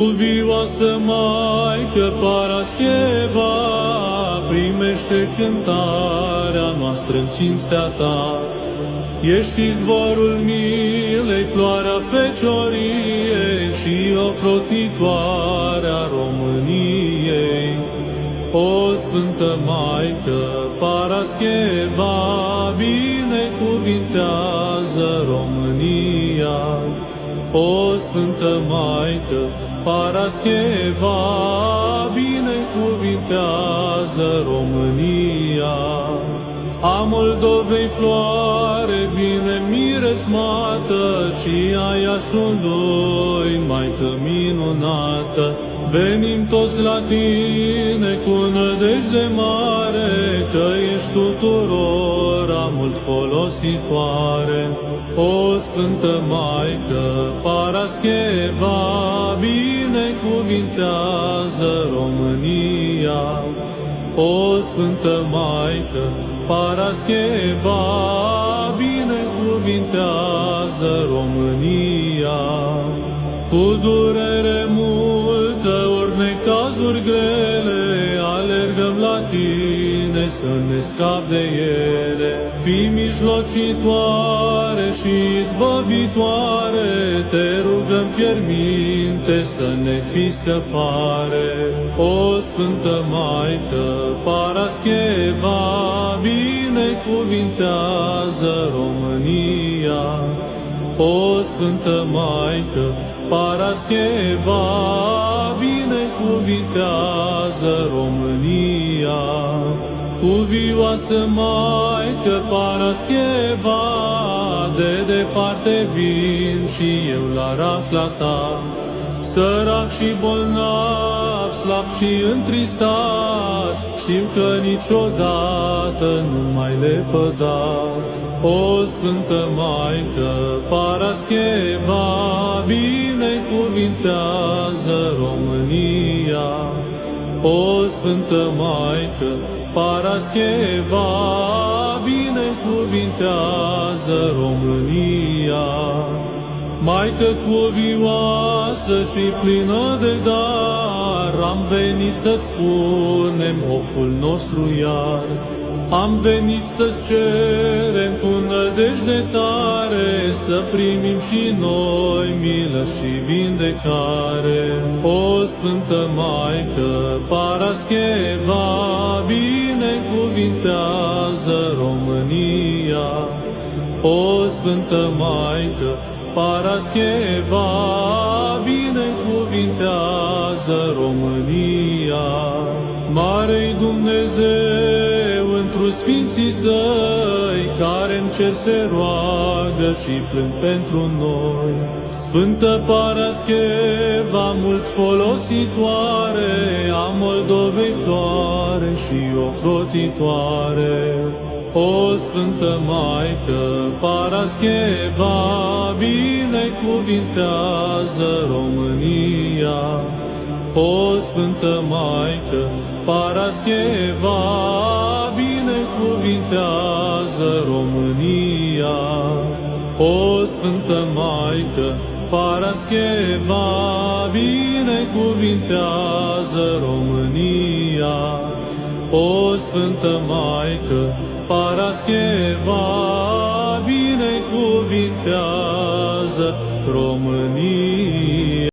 Cuvioasă Maică Parascheva, primește cântarea noastră în cinstea Ta. Ești izvorul milei, floarea fecioriei și ocrotitoarea României. O Sfântă Maică Parascheva, binecuvintează România. O Sfântă Maică Parascheva, binecuvintează România. A Moldovei floare bine miresmată și a Iașului, Maică minunată, venim toți la Tine cu nădejde mare, că ești tuturora mult folositoare. O Sfântă Maică Parascheva, binecuvintează România. O Sfântă Maică Parascheva, binecuvintează România. Cu durere multă, ori necazuri grele, alergăm la Tine să ne scapi de ele. Fii mijlocitoare și izbăvitoare, te rugăm fierbinte să ne fii scăpare. O Sfântă Maică Parascheva, binecuvintează România. O Sfântă Maică Parascheva, binecuvintează România. Cuvioasă Maică Parascheva, de departe vin și eu la rafla Ta. Sărac și bolnav, slab și întristat, știm că niciodată nu m-ai lepădat. O Sfântă Maică Parascheva, binecuvintează România. O Sfântă Maică Parascheva, binecuvintează România. Maică cuvioasă și plină de dar, am venit să-ți spunem oful nostru iar. Am venit să-ți cerem cu nădejde tare, să primim și noi milă și vindecare. O Sfântă Maică Parascheva, binecuvintează România. O Sfântă Maică Parascheva, binecuvintează România. Mare-i Dumnezeu întru sfinții Săi, care în cer se roagă și plâng pentru noi. Sfântă Parascheva, mult folositoare, a Moldovei floare și ocrotitoare. O Sfântă Maică Parascheva, binecuvintează România. O Sfântă Maică Parascheva, binecuvintează România. O Sfântă Maică Parascheva, binecuvintează România. O Sfântă Maică Parascheva, binecuvintează România.